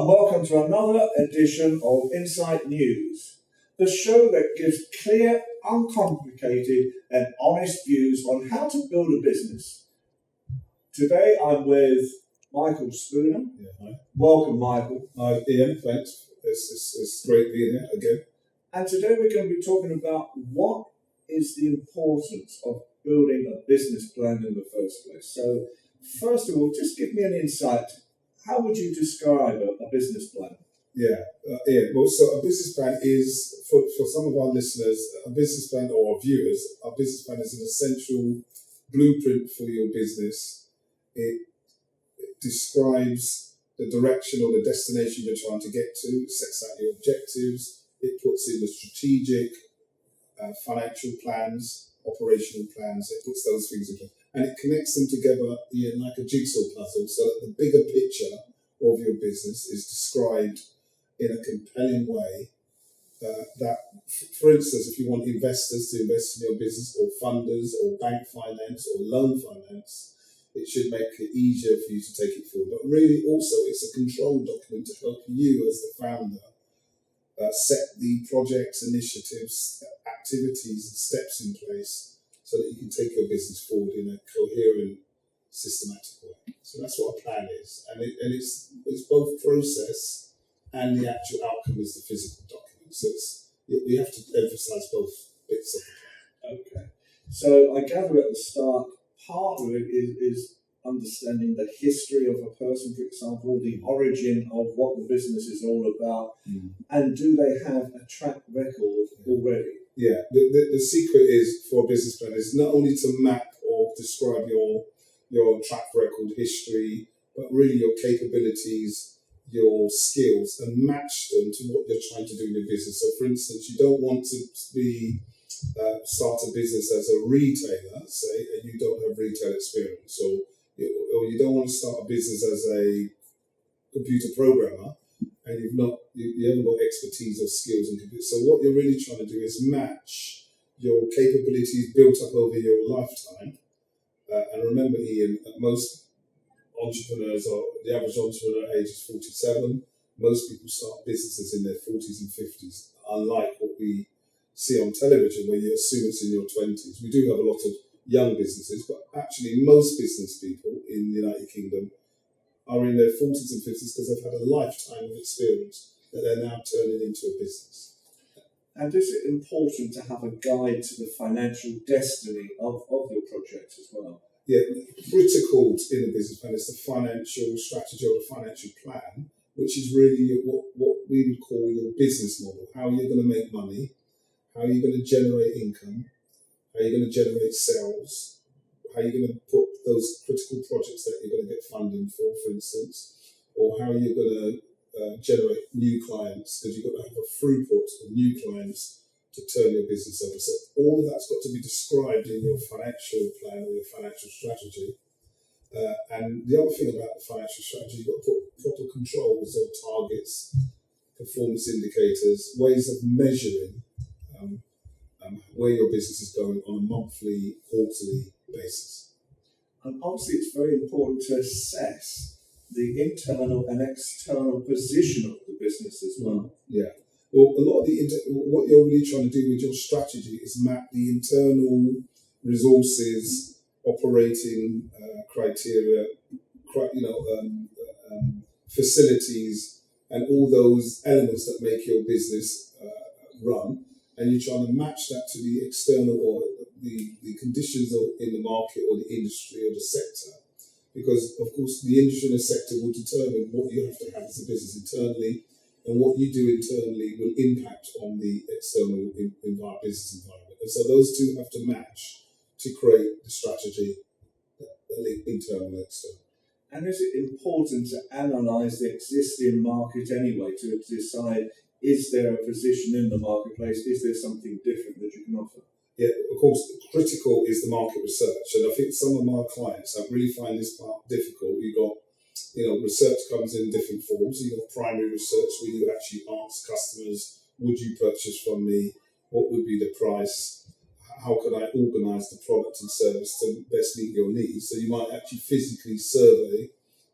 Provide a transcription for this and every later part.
and welcome to another edition of Insight News, the show that gives clear, uncomplicated and honest views on how to build a business. Today I'm with Michael Spooner. Yeah, hi. Welcome, Michael. Hi, Ian, thanks. It's great being here again. And today we're going to be talking about what is the importance of building a business plan in the first place. So, first of all, just give me an insight. How would you describe a business plan? Yeah, Ian. Well, so a business plan is, for some of our listeners, a business plan or our viewers, a business plan is an essential blueprint for your business. It describes the direction or the destination you're trying to get to, it sets out your objectives, it puts in the strategic, financial plans, operational plans, it puts those things in place. And it connects them together in like a jigsaw puzzle so that the bigger picture of your business is described in a compelling way that, for instance, if you want investors to invest in your business or funders or bank finance or loan finance, it should make it easier for you to take it forward. But really also it's a control document to help you as the founder set the projects, initiatives, activities and steps in place so that you can take your business forward in a coherent, systematic way. So that's what a plan is. And it's both process and the actual outcome is the physical document. So we have to emphasize both bits of the plan. Okay. So I gather at the start, part of it is understanding the history of a person, for example, the origin of what the business is all about, and do they have a track record already? Yeah, the secret is for a business plan is not only to map or describe your track record history, but really your capabilities, your skills, and match them to what you're trying to do in your business. So, for instance, you don't want to start a business as a retailer, say, and you don't have retail experience, or you don't want to start a business as a computer programmer and you haven't got expertise or skills in computers. So what you're really trying to do is match your capabilities built up over your lifetime. And remember, Ian, most entrepreneurs the average entrepreneur age is 47. Most people start businesses in their 40s and 50s, unlike what we see on television where you assume it's in your 20s. We do have a lot of young businesses, but actually most business people in the United Kingdom are in their 40s and 50s because they've had a lifetime of experience that they're now turning into a business. And is it important to have a guide to the financial destiny of your project as well? Yeah, critical in a business plan is the financial strategy or the financial plan, which is really what we would call your business model, how you're going to make money, how you're going to generate income, how you're going to generate sales, how you're going to put those critical projects that you're going to get funding for instance, or how you're going to generate new clients, because you've got to have a throughput of new clients to turn your business over. So all of that's got to be described in your financial plan or your financial strategy. And the other thing about the financial strategy, you've got to put proper controls or targets, performance indicators, ways of measuring where your business is going on a monthly, quarterly basis. And obviously it's very important to assess the internal and external position of the business as well. Yeah. Well, a lot of what you're really trying to do with your strategy is map the internal resources, operating criteria, facilities, and all those elements that make your business run. And you're trying to match that to the external or the conditions in the market or the industry or the sector. Because, of course, the industry and the sector will determine what you have to have as a business internally, and what you do internally will impact on the external business environment. And so those two have to match to create the strategy, the internal and external. And is it important to analyse the existing market anyway to decide, is there a position in the marketplace? Is there something different that you can offer? Yeah, of course, critical is the market research. And I think some of my clients, I really find this part difficult. You've got, research comes in different forms. You've got primary research where you actually ask customers, would you purchase from me? What would be the price? How can I organise the product and service to best meet your needs? So you might actually physically survey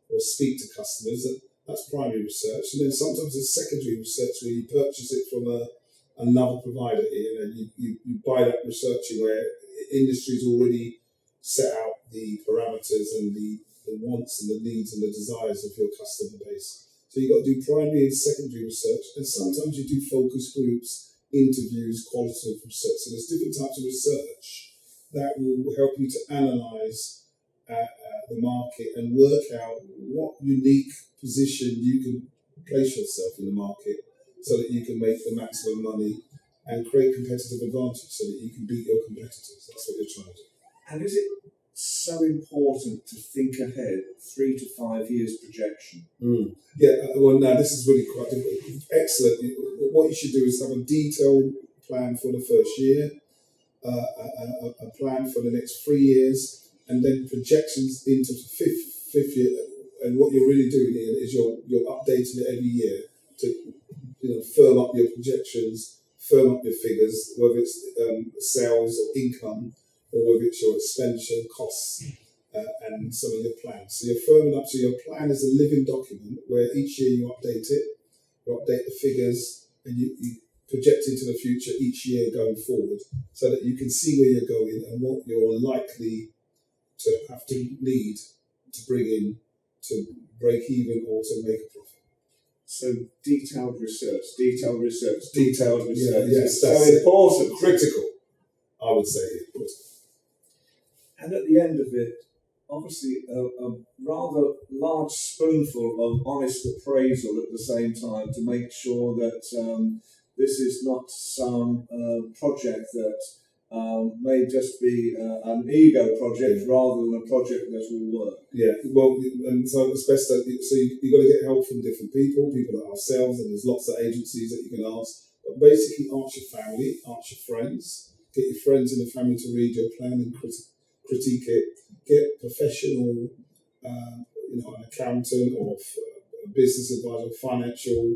or speak to customers. That's primary research. And then sometimes there's secondary research where you purchase it from another provider, and you buy that researching where industry's already set out the parameters and the wants and the needs and the desires of your customer base. So you've got to do primary and secondary research, and sometimes you do focus groups, interviews, qualitative research. So there's different types of research that will help you to analyse the market and work out what unique position you can place yourself in the market so that you can make the maximum money and create competitive advantage so that you can beat your competitors. That's what you're trying to do. And is it so important to think ahead, 3 to 5 years projection? Yeah, well, no, this is really quite difficult. Excellent. What you should do is have a detailed plan for the first year, a plan for the next 3 years, and then projections into the fifth year. And what you're really doing here is you're updating it every year to firm up your projections, firm up your figures, whether it's sales or income, or whether it's your expenditure costs and some of your plans. So you're firming up. So your plan is a living document where each year you update it, you update the figures, and you project into the future each year going forward, so that you can see where you're going and what you're likely to have to need to bring in to break even or to make a profit. So detailed research. Yeah, yes, so that's important. Critical, I would say. And at the end of it, obviously a rather large spoonful of honest appraisal at the same time to make sure that this is not some project that may just be an ego project rather than a project that will work. Yeah, well, and so it's best that you've got to get help from different people like ourselves, and there's lots of agencies that you can ask. But basically, ask your family, ask your friends, get your friends in the family to read your plan and critique it. Get professional, an accountant or a business advisor, financial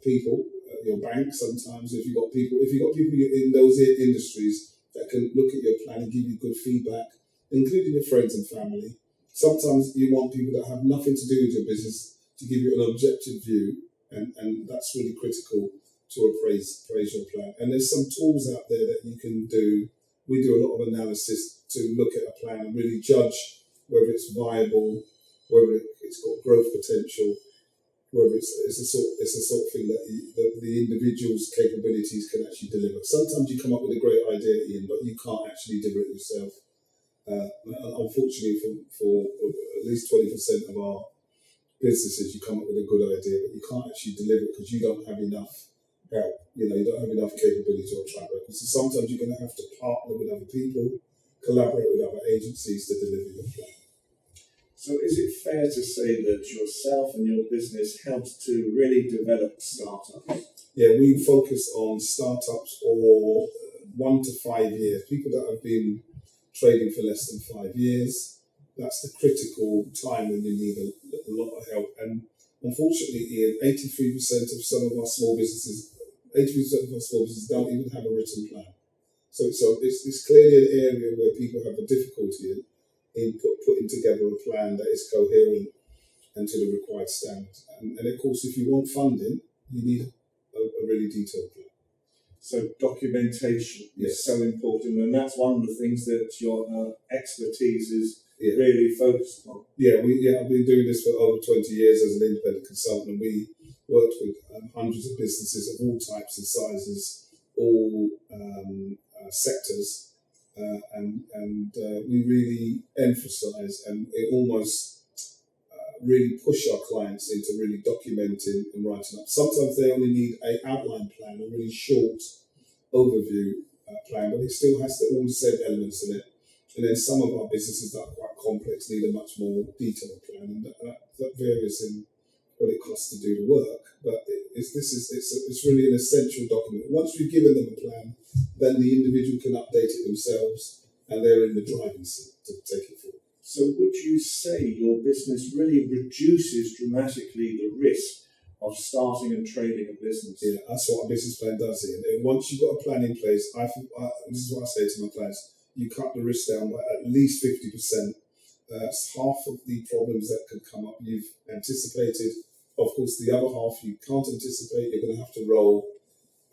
people, your bank. Sometimes, if you've got people in those industries that can look at your plan and give you good feedback, including your friends and family. Sometimes you want people that have nothing to do with your business to give you an objective view, and that's really critical to appraise your plan. And there's some tools out there that you can do. We do a lot of analysis to look at a plan and really judge whether it's viable, whether it's got growth potential, whether it's the sort of thing that the individual's capabilities can actually deliver. Sometimes you come up with a great idea, Ian, but you can't actually deliver it yourself. Unfortunately, for at least 20% of our businesses, you come up with a good idea, but you can't actually deliver it because you don't have enough help. You don't have enough capability or track record. So sometimes you're going to have to partner with other people, collaborate with other agencies to deliver your plan. So is it fair to say that yourself and your business helps to really develop startups? Yeah, we focus on startups or 1 to 5 years, people that have been trading for less than 5 years. That's the critical time when you need a lot of help. And unfortunately, Ian, 83% of some of our small businesses don't even have a written plan. So it's clearly an area where people have a difficulty in putting together a plan that is coherent and to the required standards. And of course, if you want funding, you need a really detailed plan. So documentation is so important, and that's one of the things that your expertise is really focused on. I've been doing this for over 20 years as an independent consultant. We worked with hundreds of businesses of all types and sizes, all sectors, and we really emphasise and it almost really push our clients into really documenting and writing up. Sometimes they only need an outline plan, a really short overview plan, but it still has all the same elements in it. And then some of our businesses that are quite complex need a much more detailed plan, and that varies in what it costs to do the work. But it's really an essential document. Once we've given them a plan, then the individual can update it themselves, and they're in the driving seat to take it forward. So would you say your business really reduces dramatically the risk of starting and trading a business? Yeah, that's what a business plan does. And once you've got a plan in place, this is what I say to my clients, you cut the risk down by at least 50%, That's half of the problems that could come up you've anticipated. Of course, the other half you can't anticipate. You're going to have to roll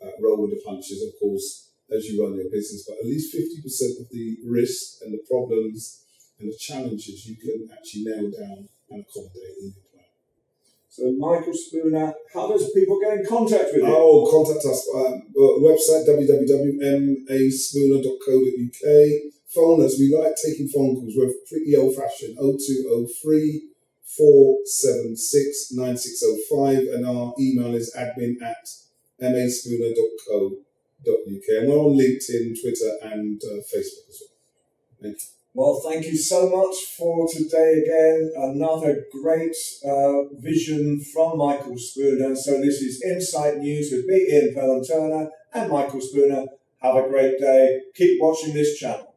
with the punches, of course, as you run your business. But at least 50% of the risks and the problems and the challenges you can actually nail down and accommodate in your plan. So, Michael Spooner, how does people get in contact with you? Oh, contact us. Website www.maspooner.co.uk. Phone us. We like taking phone calls. We're pretty old-fashioned. 0203 476 9605, and our email is admin@maspooner.co.uk. And we're on LinkedIn, Twitter, and Facebook as well. Thank you. Well, thank you so much for today again. Another great vision from Michael Spooner. So this is Insight News with me, Ian Pelham-Turner, and Michael Spooner. Have a great day. Keep watching this channel.